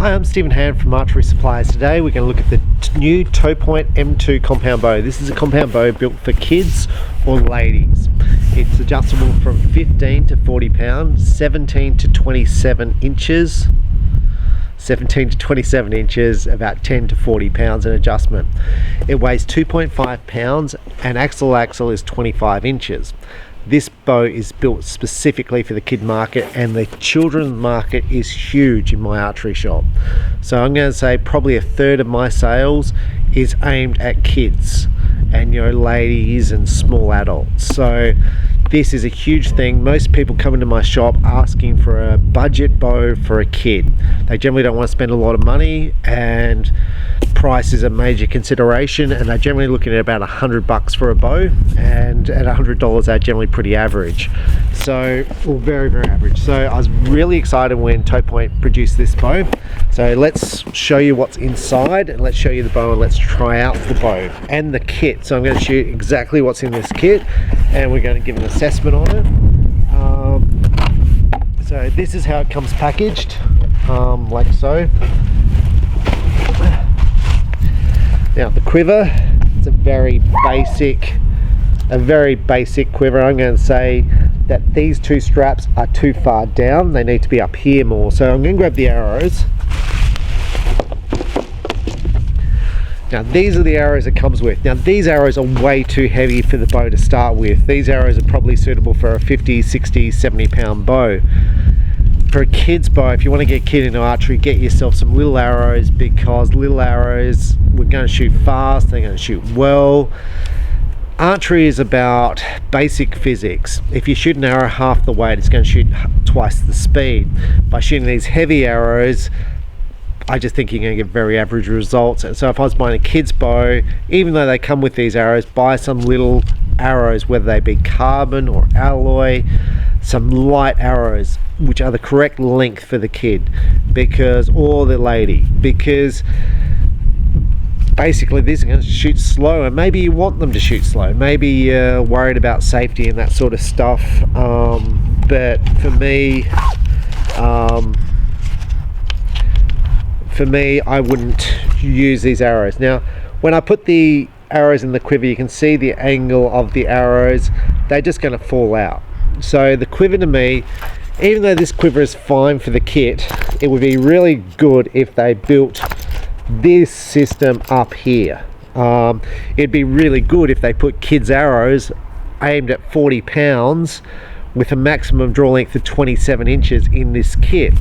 Hi, I'm Stephen Hand from Archery Supplies. Today we're going to look at the new Topoint M2 compound bow. This is a compound bow built for kids or ladies. It's adjustable from 15 to 40 pounds, 17 to 27 inches, 17 to 27 inches, about 10 to 40 pounds in adjustment. It weighs 2.5 pounds and axle is 25 inches. This bow is built specifically for the kid market, and the children's market is huge in my archery shop. So I'm going to say probably a third of my sales is aimed at kids and, ladies and small adults. So this is a huge thing. Most people come into my shop asking for a budget bow for a kid. They generally don't want to spend a lot of money, and price is a major consideration, and they're generally looking at about $100 for a bow, and at $100 they're generally pretty average. So, well, very average. So I was really excited when Topoint produced this bow. So let's show you what's inside, and let's show you the bow, and let's try out the bow and the kit. So I'm going to shoot exactly what's in this kit, and we're going to give an assessment on it. So this is how it comes packaged, like so. Now the quiver, it's a very basic quiver. I'm going to say that these two straps are too far down. They need to be up here more. So I'm going to grab the arrows. Now these are the arrows it comes with. Now these arrows are way too heavy for the bow to start with. These arrows are probably suitable for a 50, 60, 70 pound bow. For a kid's bow, if you want to get a kid into archery, get yourself some little arrows, because little arrows, we're going to shoot fast, they're going to shoot well. Archery is about basic physics. If you shoot an arrow half the weight, it's going to shoot twice the speed. By shooting these heavy arrows, I just think you're going to get very average results. And so if I was buying a kid's bow, even though they come with these arrows, buy some little arrows, whether they be carbon or alloy, some light arrows which are the correct length for the kid, or the lady, because basically these are going to shoot slow, and maybe you want them to shoot slow, maybe you're worried about safety and that sort of stuff, but for me I wouldn't use these arrows. Now when I put the arrows in the quiver, you can see the angle of the arrows, they're just going to fall out. So the quiver, to me, even though this quiver is fine for the kit, it would be really good if they built this system up here. It'd be really good if they put kids arrows aimed at 40 pounds with a maximum draw length of 27 inches in this kit.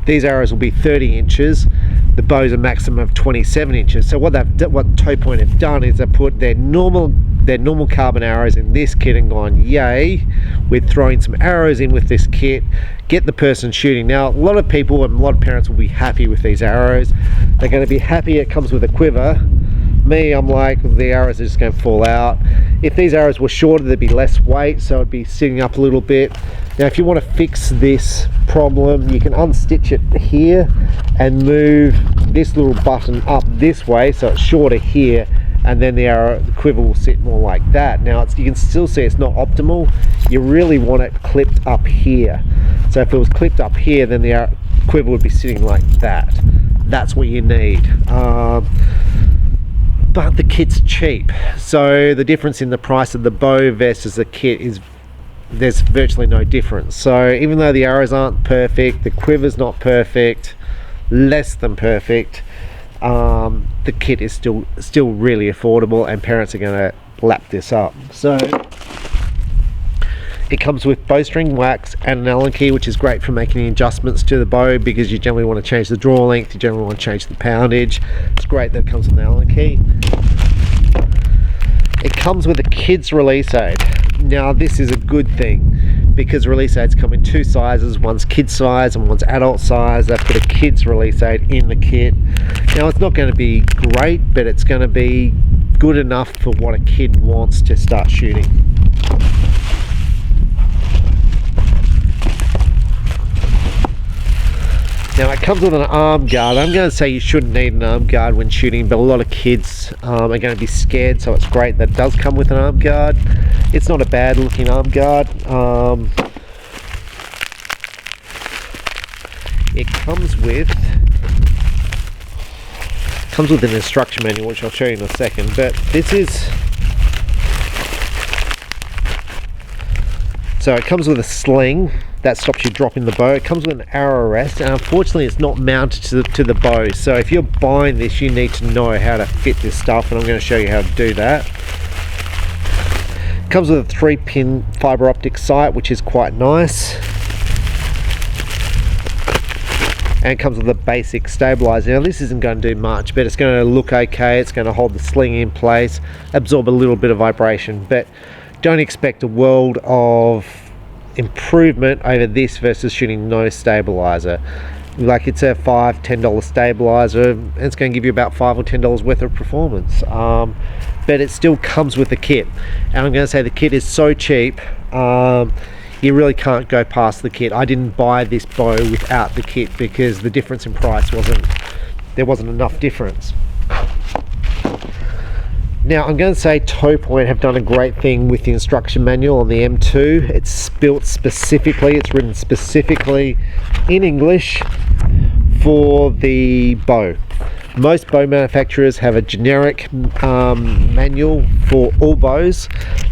These arrows will be 30 inches. The bow's a maximum of 27 inches. So what Topoint have done is they put their normal carbon arrows in this kit and gone, yay, we're throwing some arrows in with this kit, get the person shooting. Now a lot of people and a lot of parents will be happy with these arrows. They're going to be happy it comes with a quiver. Me, I'm like, the arrows are just going to fall out. If these arrows were shorter, there'd be less weight, so it'd be sitting up a little bit. Now if you want to fix this problem, you can unstitch it here and move this little button up this way so it's shorter here, and then the quiver will sit more like that. Now you can still see it's not optimal. You really want it clipped up here. So if it was clipped up here, then the quiver would be sitting like that. That's what you need. But the kit's cheap, so the difference in the price of the bow versus the kit is there's virtually no difference. So even though the arrows aren't perfect, the quiver's not perfect, less than perfect, the kit is still really affordable, and parents are going to lap this up. So it comes with bowstring, wax, and an Allen key, which is great for making adjustments to the bow, because you generally want to change the draw length, you generally want to change the poundage. It's great that it comes with an Allen key. It comes with a kids release aid. Now this is a good thing, because release aids come in two sizes, one's kid size and one's adult size. They put a kids release aid in the kit. Now it's not going to be great, but it's going to be good enough for what a kid wants to start shooting. Now it comes with an arm guard. I'm going to say you shouldn't need an arm guard when shooting, but a lot of kids are going to be scared, so it's great that it does come with an arm guard. It's not a bad looking arm guard. It comes with Comes with an instruction manual, which I'll show you in a second, but this is, so it comes with a sling that stops you dropping the bow. It comes with an arrow rest, and unfortunately it's not mounted to the bow, so if you're buying this you need to know how to fit this stuff, and I'm going to show you how to do that. It comes with a 3-pin fiber optic sight, which is quite nice, and it comes with a basic stabilizer. Now this isn't going to do much, but it's going to look okay. It's going to hold the sling in place, absorb a little bit of vibration, but don't expect a world of improvement over this versus shooting no stabilizer. Like, it's a $5-10 stabilizer, and it's going to give you about $5 or $10 worth of performance, but it still comes with the kit, and I'm going to say the kit is so cheap, you really can't go past the kit. I didn't buy this bow without the kit because the difference in price there wasn't enough difference. Now I'm going to say Topoint have done a great thing with the instruction manual on the M2. It's built specifically, it's written specifically in English for the bow. Most bow manufacturers have a generic manual for all bows.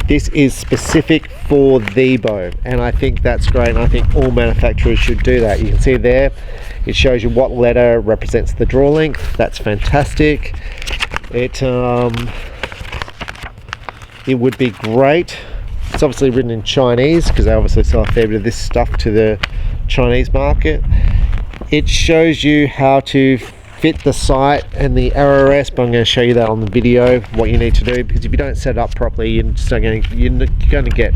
This is specific for the bow, and I think that's great, and I think all manufacturers should do that. You can see there, it shows you what letter represents the draw length. That's fantastic. It would be great. It's obviously written in Chinese because they obviously sell a fair bit of this stuff to the Chinese market. It shows you how to fit the sight and the arrow rest, but I'm going to show you that on the video, what you need to do, because if you don't set it up properly, you're going to get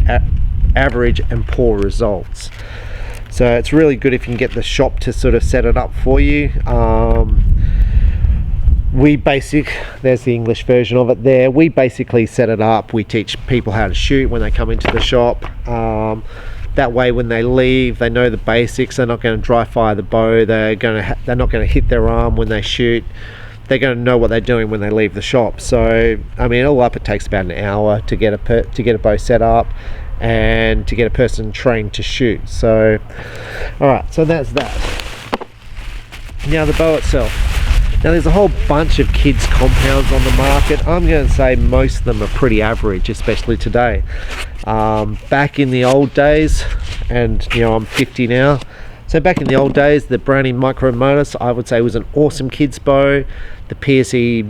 average and poor results. So it's really good if you can get the shop to sort of set it up for you. There's the English version of it there. We basically set it up. We teach people how to shoot when they come into the shop. That way when they leave, they know the basics. They're not going to dry fire the bow. They're not going to hit their arm when they shoot. They're going to know what they're doing when they leave the shop. So I mean, all up it takes about an hour to get a bow set up and to get a person trained to shoot. So alright, so that's that. Now the bow itself. Now there's a whole bunch of kids compounds on the market. I'm going to say most of them are pretty average, especially today. Back in the old days, and you know, I'm 50 now, so back in the old days, the Brownie Micro Modus, I would say, was an awesome kids bow. The PSE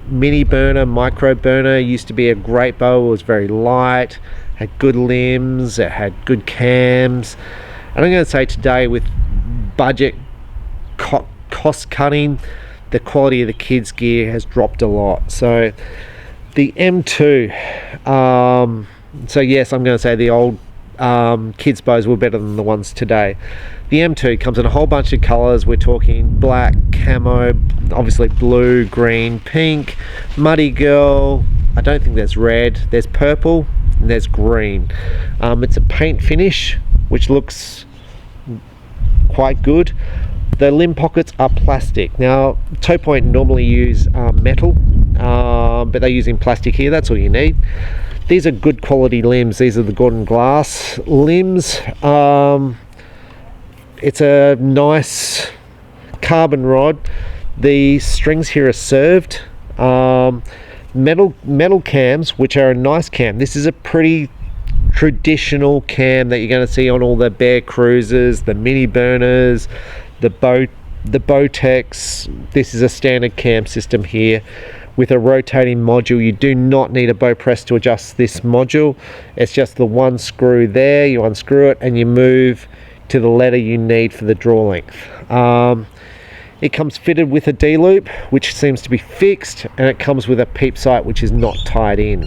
Mini Burner, Micro Burner, used to be a great bow. It was very light, had good limbs, it had good cams. And I'm going to say today, with budget cost cutting, the quality of the kids gear has dropped a lot. So the M2, so yes, I'm going to say the old kids bows were better than the ones today. The M2 comes in a whole bunch of colors. We're talking black, camo, obviously blue, green, pink, muddy girl. I don't think there's red. There's purple and there's green. It's a paint finish which looks quite good. The limb pockets are plastic. Now Topoint normally use metal, but they're using plastic here. That's all you need. These are good quality limbs. These are the Gordon Glass limbs. It's a nice carbon rod. The strings here are served. Metal cams, which are a nice cam. This is a pretty traditional cam that you're going to see on all the Bear Cruisers, the Mini Burners, the Bowtex. This is a standard cam system here with a rotating module. You do not need a bow press to adjust this module. It's just the one screw there. You unscrew it and you move to the letter you need for the draw length. It comes fitted with a D-loop, which seems to be fixed, and it comes with a peep sight, which is not tied in.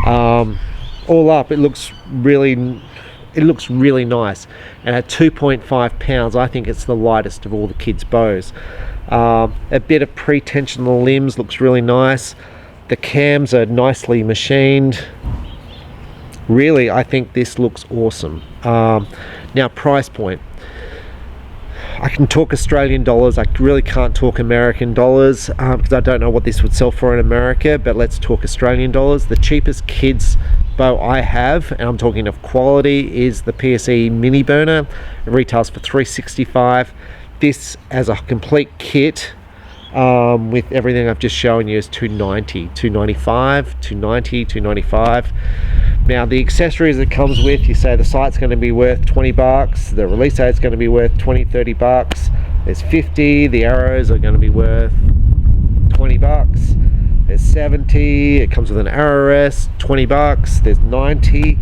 All up, it looks really nice, and at 2.5 pounds, I think it's the lightest of all the kids' bows. A bit of pre-tension on the limbs, looks really nice. The cams are nicely machined. Really, I think this looks awesome. Now, price point. I can talk Australian dollars. I really can't talk American dollars because I don't know what this would sell for in America, but let's talk Australian dollars. The cheapest kids bow I have, and I'm talking of quality, is the PSE Mini Burner. It retails for $365. This, as a complete kit, with everything I've just shown you is $290, $295, $290, $295. Now the accessories it comes with, you say the sight's going to be worth 20 bucks, the release aid's going to be worth 20, 30 bucks, there's 50, the arrows are going to be worth 20 bucks, there's 70, it comes with an arrow rest, 20 bucks, there's 90,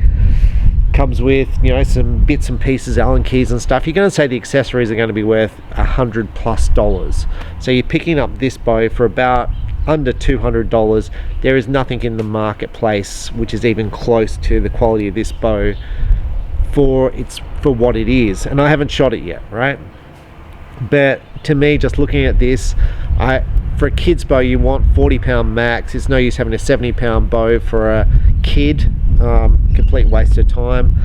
comes with, you know, some bits and pieces, Allen keys and stuff. You're going to say the accessories are going to be worth $100+. So you're picking up this bow for about under $200. There is nothing in the marketplace which is even close to the quality of this bow for what it is, and I haven't shot it yet, right? But to me, just looking at this, for a kid's bow, you want 40-pound max. It's no use having a 70-pound bow for a kid. Complete waste of time.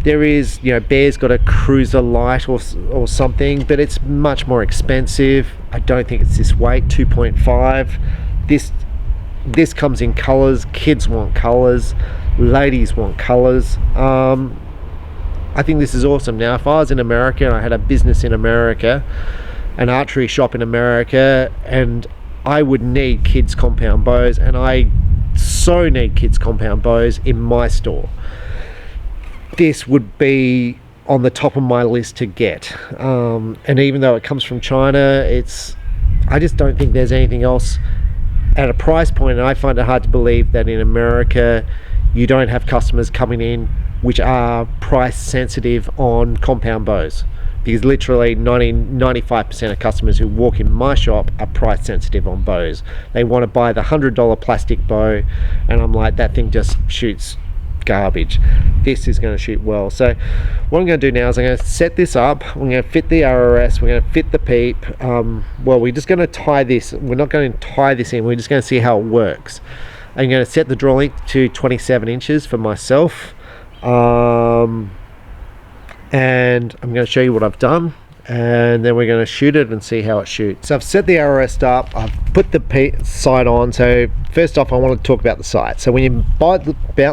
There is, you know, Bear's got a cruiser light or something, but it's much more expensive. I don't think it's this weight, 2.5. This comes in colors. Kids want colors, ladies want colors. I think this is awesome. Now if I was in America and I had a business in America, an archery shop in America, and I would need kids compound bows, and I so need kids compound bows in my store, this would be on the top of my list to get. And even though it comes from China, I just don't think there's anything else at a price point, and I find it hard to believe that in America you don't have customers coming in which are price sensitive on compound bows, because literally 95% of customers who walk in my shop are price sensitive on bows. They want to buy the $100 plastic bow, and I'm like, that thing just shoots garbage. This is going to shoot well. So what I'm going to do now is I'm going to set this up. We're going to fit the RRS, we're going to fit the peep. Well, we're just going to tie this. We're not going to tie this in, we're just going to see how it works. I'm going to set the draw length to 27 inches for myself, and I'm going to show you what I've done, and then we're going to shoot it and see how it shoots. So I've set the RRS up, I've put the sight on. So first off, I want to talk about the sight. So when you mount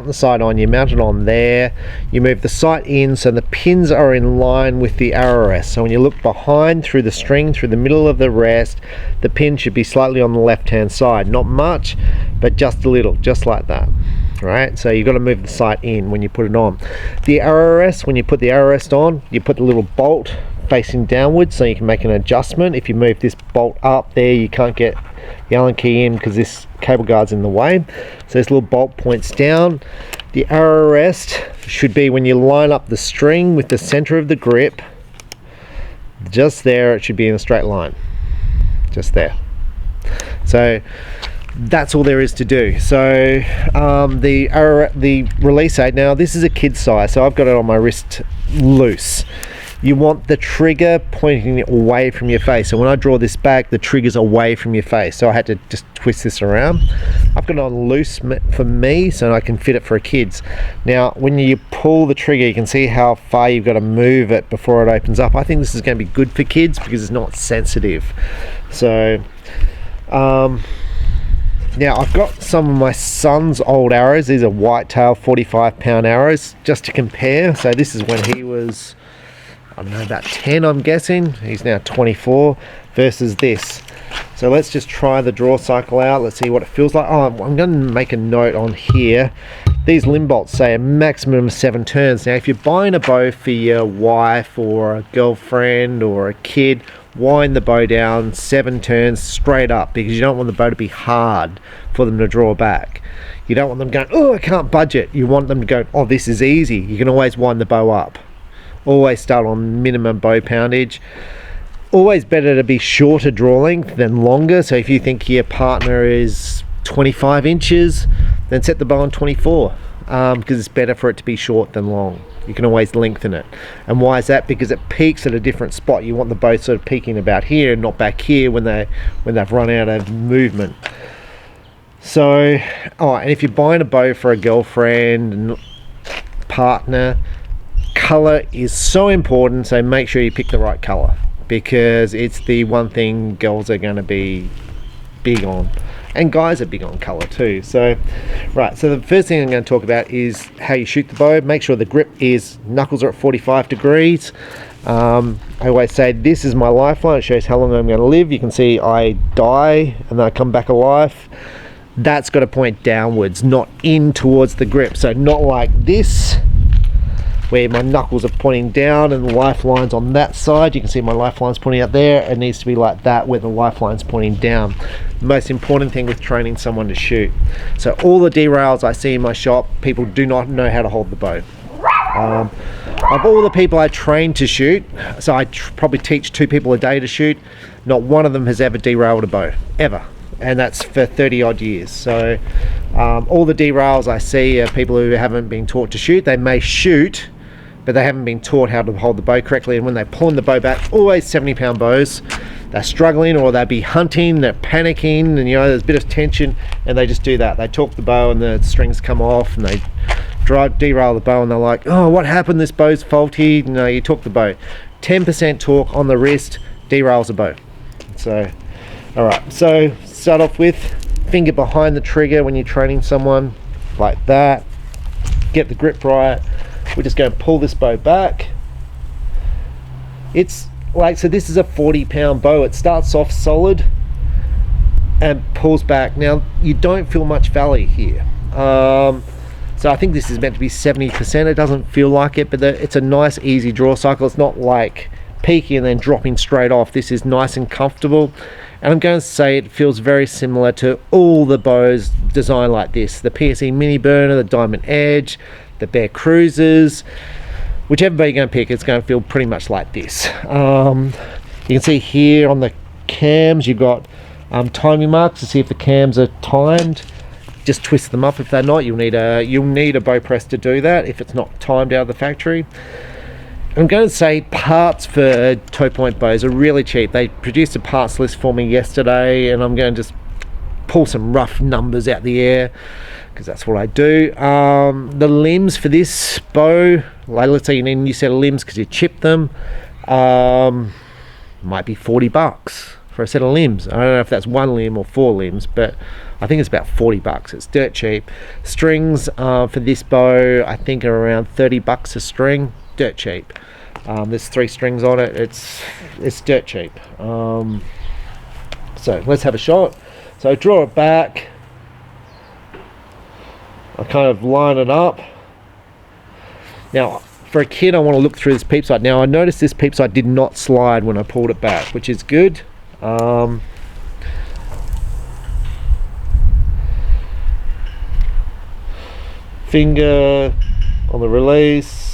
the sight on, you mount it on there, you move the sight in so the pins are in line with the RRS. So when you look behind through the string, through the middle of the rest, the pin should be slightly on the left hand side, not much, but just a little, just like that. Right, so you've got to move the sight in when you put it on. The RRS, when you put the RRS on, you put the little bolt facing downwards so you can make an adjustment. If you move this bolt up there, you can't get the Allen key in because this cable guard's in the way. So this little bolt points down. The RRS should be when you line up the string with the center of the grip, just there, it should be in a straight line, just there. So that's all there is to do. So the release aid, now this is a kid size, so I've got it on my wrist loose. You want the trigger pointing away from your face, so when I draw this back, the trigger's away from your face, so I had to just twist this around. I've got it on loose for me so I can fit it for kids. Now when you pull the trigger, you can see how far you've got to move it before it opens up. I think this is going to be good for kids because it's not sensitive. So now I've got some of my son's old arrows. These are whitetail 45-pound arrows, just to compare. So this is when he was, I don't know, about 10, I'm guessing. He's now 24 versus this. So let's just try the draw cycle out. Let's see what it feels like. Oh, I'm going to make a note on here. These limb bolts say a maximum of 7 turns. Now if you're buying a bow for your wife or a girlfriend or a kid, wind the bow down 7 turns straight up, because you don't want the bow to be hard for them to draw back. You don't want them going, oh, I can't budge it. You want them to go, oh, this is easy. You can always wind the bow up. Always start on minimum bow poundage. Always better to be shorter draw length than longer. So if you think your partner is 25 inches, then set the bow on 24, because it's better for it to be short than long. You can always lengthen it. And why is that? Because it peaks at a different spot. You want the bow sort of peaking about here, not back here when they've run out of movement. So, and if you're buying a bow for a girlfriend and partner, color is so important. So make sure you pick the right color, because it's the one thing girls are going to be big on, and guys are big on color too. So right, so the first thing I'm going to talk about is how you shoot the bow. Make sure the grip is, knuckles are at 45 degrees. I always say this is my lifeline. It shows how long I'm going to live. You can see I die and then I come back alive. That's got to point downwards, not in towards the grip. So not like this, where my knuckles are pointing down and the lifeline's on that side. You can see my lifeline's pointing out there. It needs to be like that, where the lifeline's pointing down. The most important thing with training someone to shoot. So all the derails I see in my shop, people do not know how to hold the bow. Of all the people I train to shoot, so I probably teach 2 people a day to shoot, not one of them has ever derailed a bow, ever. And that's for 30 odd years. So all the derails I see are people who haven't been taught to shoot. They may shoot, but they haven't been taught how to hold the bow correctly. And when they're pulling the bow back, always 70-pound bows, they're struggling, or they'll be hunting, they're panicking, and there's a bit of tension, and they just do that. They torque the bow and the strings come off, and they derail the bow, and they're like, oh, what happened? This bow's faulty. No, you torque the bow. 10% torque on the wrist derails a bow. So, all right. So start off with finger behind the trigger when you're training someone, like that. Get the grip right. We're just going to pull this bow back. It's like, so this is a 40-pound bow. It starts off solid and pulls back. Now you don't feel much valley here. So I think this is meant to be 70%. It doesn't feel like it, but it's a nice easy draw cycle. It's not like peaking and then dropping straight off. This is nice and comfortable. And I'm going to say it feels very similar to all the bows designed like this. The PSE Mini Burner, the Diamond Edge, the Bear Cruisers. Whichever bow you're going to pick, it's going to feel pretty much like this. You can see here on the cams, you've got timing marks to see if the cams are timed. Just twist them up. If they're not, you'll need a bow press to do that if it's not timed out of the factory. I'm going to say parts for Topoint bows are really cheap. They produced a parts list for me yesterday, and I'm going to just pull some rough numbers out the air because that's what I do. The limbs for this bow, like let's say you need a new set of limbs because you chipped them, might be $40 for a set of limbs. I don't know if that's 1 limb or 4 limbs, but I think it's about $40. It's dirt cheap. Strings for this bow I think are around $30 a string. Dirt cheap. There's 3 strings on it. It's dirt cheap. So let's have a shot. So draw it back. I kind of line it up. Now for a kid, I want to look through this peep sight. Now I noticed this peep sight did not slide when I pulled it back, which is good. Finger on the release.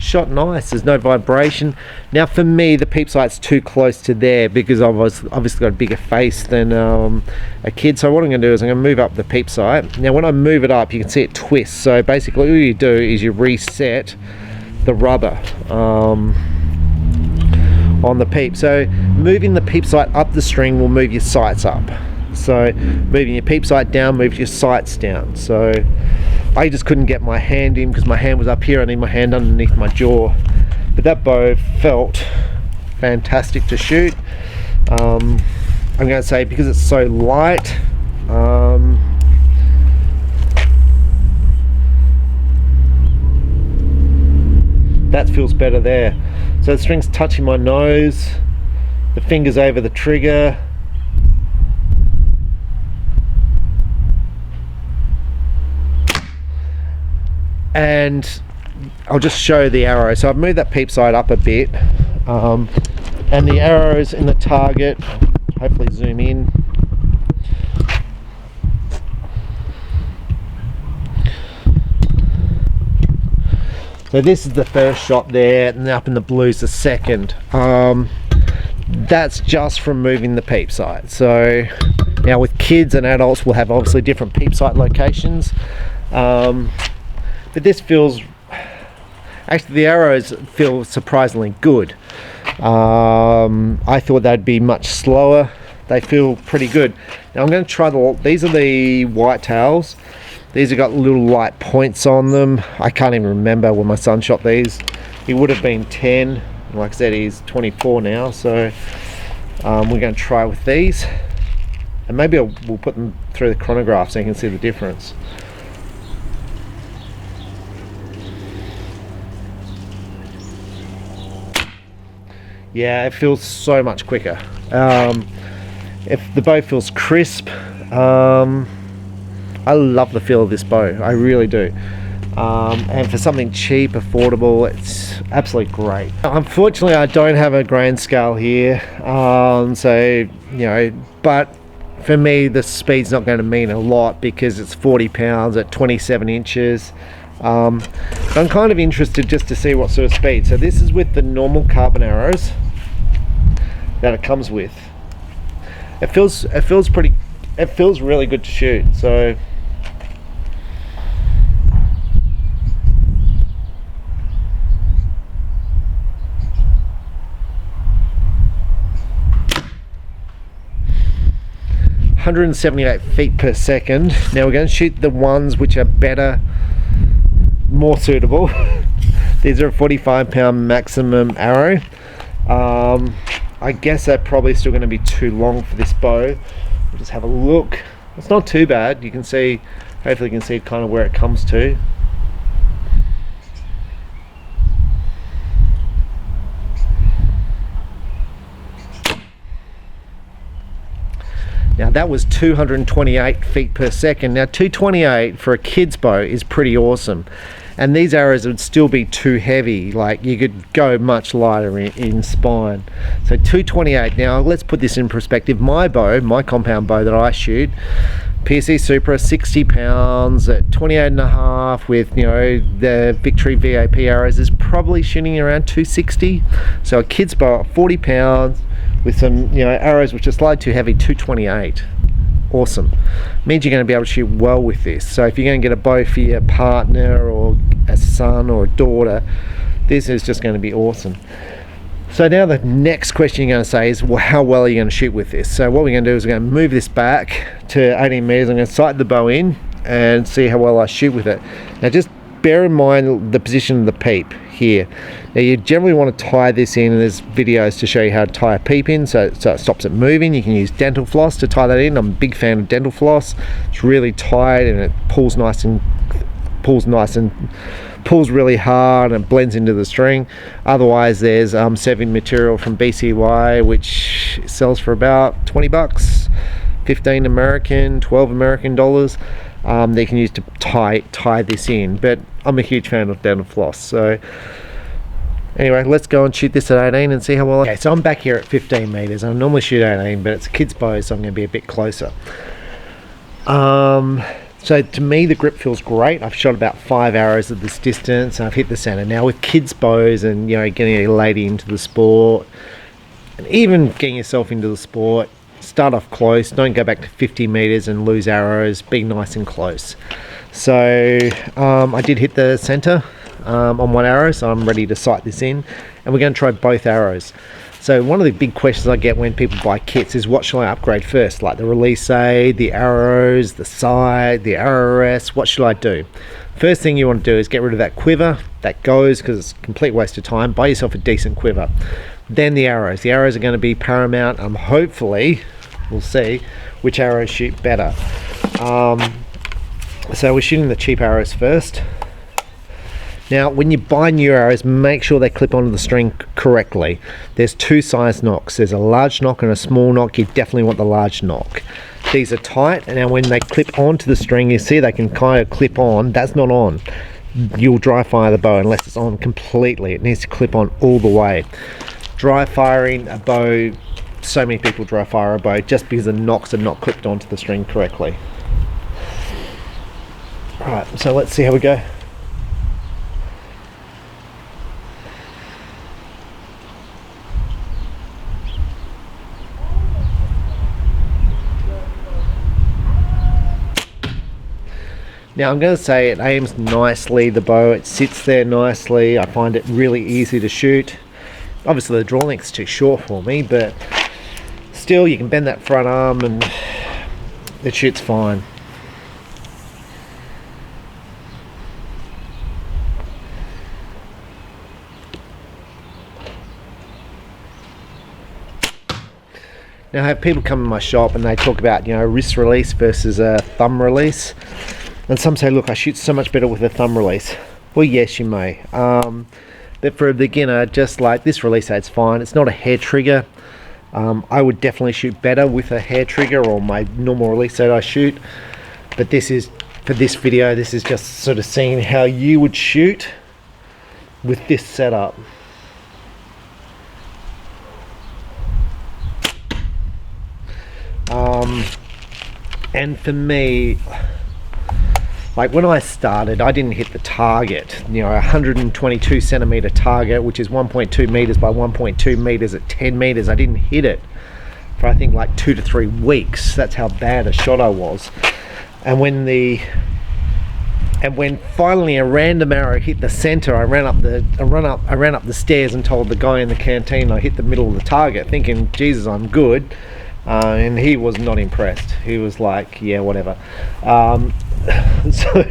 Shot nice, there's no vibration. Now for me, the peep sight's too close to there because I've obviously got a bigger face than a kid. So what I'm going to do is I'm going to move up the peep sight. Now when I move it up, you can see it twists. So basically all you do is you reset the rubber on the peep. So moving the peep sight up the string will move your sights up. So moving your peep sight down moves your sights down. So I just couldn't get my hand in because my hand was up here. I need my hand underneath my jaw. But that bow felt fantastic to shoot. I'm going to say because it's so light, that feels better there. So the string's touching my nose, the finger's over the trigger. And I'll just show the arrow. So I've moved that peep sight up a bit, and the arrows in the target, hopefully zoom in. So this is the first shot there, and up in the blue is the second. That's just from moving the peep sight. So now with kids and adults, we'll have obviously different peep sight locations. But this feels, actually the arrows feel surprisingly good. I thought they'd be much slower. They feel pretty good. Now I'm going to try these are the white tails. These have got little light points on them. I can't even remember when my son shot these. He would have been 10. Like I said, he's 24 now. So we're going to try with these. And maybe we'll put them through the chronograph so you can see the difference. Yeah, it feels so much quicker. If the bow feels crisp, I love the feel of this bow, I really do. And for something cheap, affordable, it's absolutely great. Unfortunately, I don't have a grain scale here, so but for me the speed's not going to mean a lot because it's 40 pounds at 27 inches. So I'm kind of interested just to see what sort of speed. So this is with the normal carbon arrows that it comes with. It feels really good to shoot. So 178 feet per second. Now we're going to shoot the ones which are better, more suitable. These are a 45 pound maximum arrow. I guess they're probably still going to be too long for this bow. We'll just have a look. It's not too bad. You can see, hopefully you can see kind of where it comes to. Now that was 228 feet per second. Now 228 for a kid's bow is pretty awesome. And these arrows would still be too heavy, like you could go much lighter in spine. So 228. Now let's put this in perspective. My bow, my compound bow that I shoot, PSE Supra, 60 pounds at 28.5 with the Victory VAP arrows is probably shooting around 260. So a kid's bow at 40 pounds with some arrows which are slightly too heavy, 228. Awesome. Means you're going to be able to shoot well with this. So if you're going to get a bow for your partner or a son or a daughter, this is just going to be awesome. So now the next question you're going to say is, well, how well are you going to shoot with this? So what we're going to do is we're going to move this back to 18 meters. I'm going to sight the bow in and see how well I shoot with it. Now just bear in mind the position of the peep here. Now you generally want to tie this in, and there's videos to show you how to tie a peep in so it stops it moving. You can use dental floss to tie that in. I'm a big fan of dental floss. It's really tight and it pulls really hard and blends into the string. Otherwise there's seving material from BCY which sells for about 20 bucks, 15 American, 12 American dollars. They can use to tie this in, but I'm a huge fan of dental floss. So anyway, let's go and shoot this at 18 and see how well. Okay, so I'm back here at 15 meters. I normally shoot 18, but it's a kid's bow, so I'm going to be a bit closer. So to me the grip feels great. I've shot about 5 arrows at this distance and I've hit the center. Now with kids bows and getting a lady into the sport and even getting yourself into the sport, start off close, don't go back to 50 meters and lose arrows, be nice and close. So I did hit the center on one arrow, so I'm ready to sight this in, and we're going to try both arrows. So one of the big questions I get when people buy kits is, what shall I upgrade first? Like the release aid, the arrows, the sight, the arrow rest, what should I do? First thing you want to do is get rid of that quiver. That goes because it's a complete waste of time. Buy yourself a decent quiver. Then the arrows. The arrows are going to be paramount. Hopefully, we'll see which arrows shoot better. So we're shooting the cheap arrows first. Now when you buy new arrows, make sure they clip onto the string correctly. There's two size nocks. There's a large nock and a small nock. You definitely want the large nock. These are tight, and now when they clip onto the string, you see they can kind of clip on. That's not on. You'll dry fire the bow unless it's on completely. It needs to clip on all the way. Dry firing a bow, so many people dry fire a bow just because the nocks are not clipped onto the string correctly. Alright, so let's see how we go. Now I'm going to say it aims nicely, the bow, it sits there nicely. I find it really easy to shoot. Obviously the draw length's too short for me, but still you can bend that front arm and it shoots fine. Now I have people come in my shop and they talk about, you know, wrist release versus a thumb release, and some say, look, I shoot so much better with a thumb release. Well, yes, you may, but for a beginner, just like this release aid's fine. It's not a hair trigger. I would definitely shoot better with a hair trigger or my normal release aid I shoot, but this is, for this video, this is just sort of seeing how you would shoot with this setup. And for me, like when I started, I didn't hit the target, you know, 122 centimeter target, which is 1.2 meters by 1.2 meters at 10 meters. I didn't hit it for I think like 2 to 3 weeks. That's how bad a shot I was. And when finally a random arrow hit the center, I ran up the stairs and told the guy in the canteen I hit the middle of the target, thinking, Jesus, I'm good. And he was not impressed. He was like, yeah, whatever. So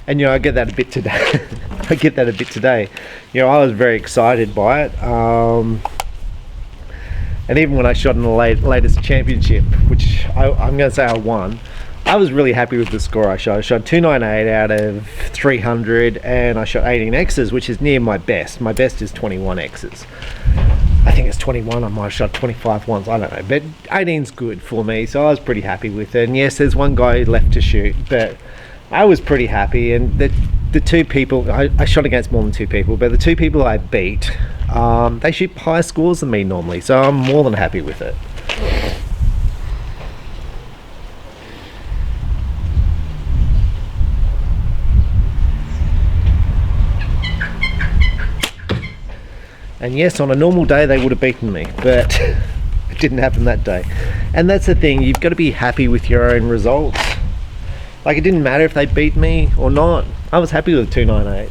and you know, I get that a bit today. I get that a bit today. You know, I was very excited by it. And even when I shot in the latest championship, which I'm going to say I won, I was really happy with the score I shot. I shot 298 out of 300, and I shot 18 X's, which is near my best. My best is 21 X's. I think it's 21. I might have shot 25 once. I don't know, but 18's good for me, so I was pretty happy with it. And yes, there's one guy left to shoot, but I was pretty happy. And the two people, I shot against more than two people, but the two people I beat, they shoot higher scores than me normally, so I'm more than happy with it. And yes, on a normal day they would have beaten me, but it didn't happen that day. And that's the thing, you've got to be happy with your own results. Like, it didn't matter if they beat me or not. I was happy with 298.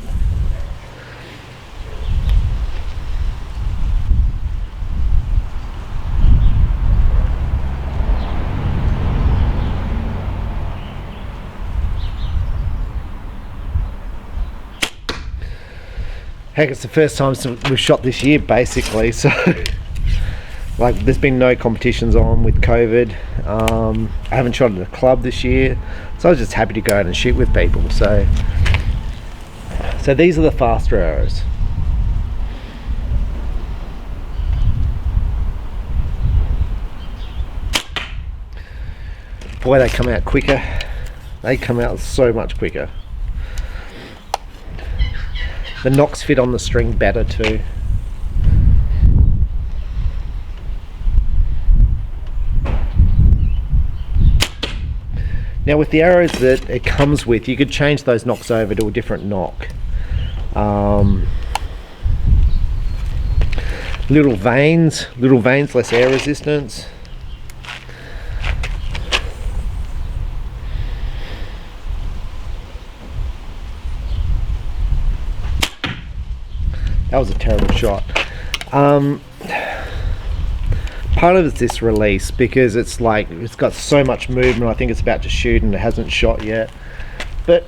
Heck, it's the first time we've shot this year, basically, so like there's been no competitions on with COVID. I haven't shot at a club this year, so I was just happy to go out and shoot with people. So these are the faster arrows. Boy, they come out quicker. They come out so much quicker. The knocks fit on the string better too. Now with the arrows that it comes with, you could change those knocks over to a different knock. Little vanes, less air resistance. That was a terrible shot. Part of it's this release, because it's like it's got so much movement. I think it's about to shoot and it hasn't shot yet. But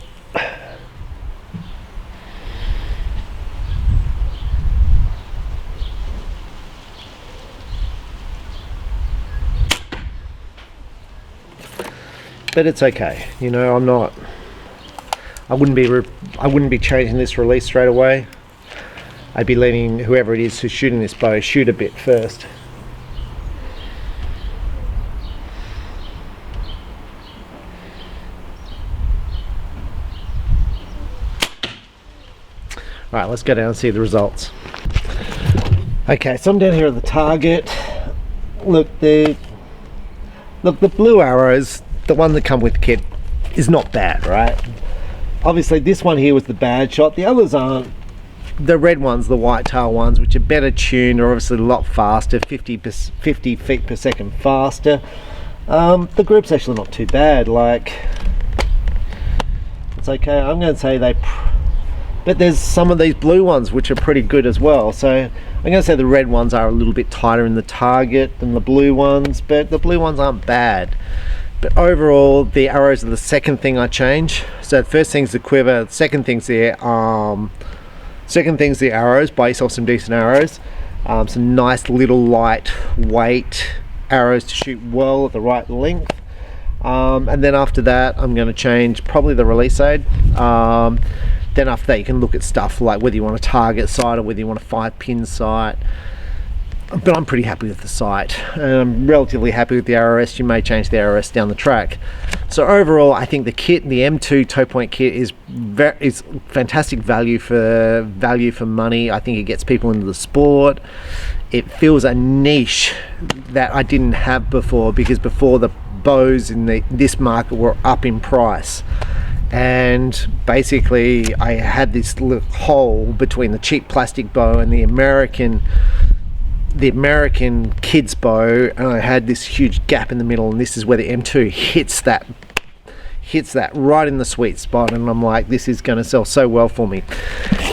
it's okay. You know, I wouldn't be changing this release straight away. I'd be letting whoever it is who's shooting this bow shoot a bit first. Alright, let's go down and see the results. Okay, so I'm down here at the target. Look, the blue arrows, the one that come with the kit, is not bad, right? Obviously this one here was the bad shot. The others aren't. The red ones, the whitetail ones, which are better tuned, are obviously a lot faster, 50 feet per second faster. The group's actually not too bad. Like, it's okay. I'm going to say but there's some of these blue ones which are pretty good as well. So I'm going to say the red ones are a little bit tighter in the target than the blue ones, but the blue ones aren't bad. But overall, the arrows are the second thing I change. So the first thing's the quiver, the second thing's the arrows. Buy yourself some decent arrows, some nice little lightweight arrows to shoot well at the right length. And then after that, I'm going to change probably the release aid. Then after that, you can look at stuff like whether you want a target sight or whether you want a 5-pin sight. But I'm pretty happy with the sight. I'm relatively happy with the RRS. You may change the RRS down the track. So overall, I think the kit, the M2 Topoint kit, is fantastic value for money. I think it gets people into the sport. It fills a niche that I didn't have before, because before the bows in this market were up in price. And basically I had this little hole between the cheap plastic bow and the American kids bow, and I had this huge gap in the middle, and this is where the M2 hits that right in the sweet spot, and I'm like, this is going to sell so well for me.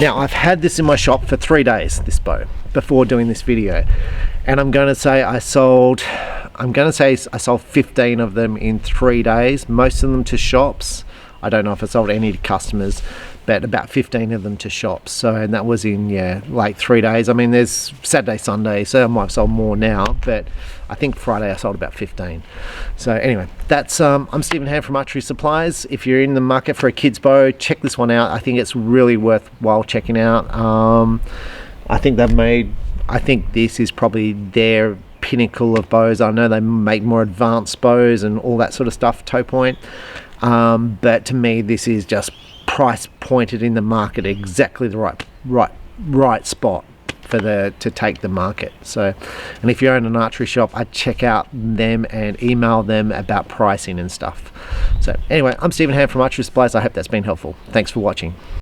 Now, I've had this in my shop for 3 days, this bow, before doing this video, and I'm going to say I sold 15 of them in 3 days, most of them to shops. I don't know if I sold any to customers, but about 15 of them to shops. So, and that was in, like 3 days. I mean, there's Saturday, Sunday, so I might have sold more now, but I think Friday I sold about 15. So anyway, that's I'm Stephen Hand from Archery Supplies. If you're in the market for a kid's bow, check this one out. I think it's really worthwhile checking out. I think this is probably their pinnacle of bows. I know they make more advanced bows and all that sort of stuff, Topoint. But to me, this is just price pointed in the market, exactly the right spot to take the market. So, and if you own an archery shop, I'd check out them and email them about pricing and stuff. So anyway, I'm Stephen Hand from Archery Supplies. I hope that's been helpful. Thanks for watching.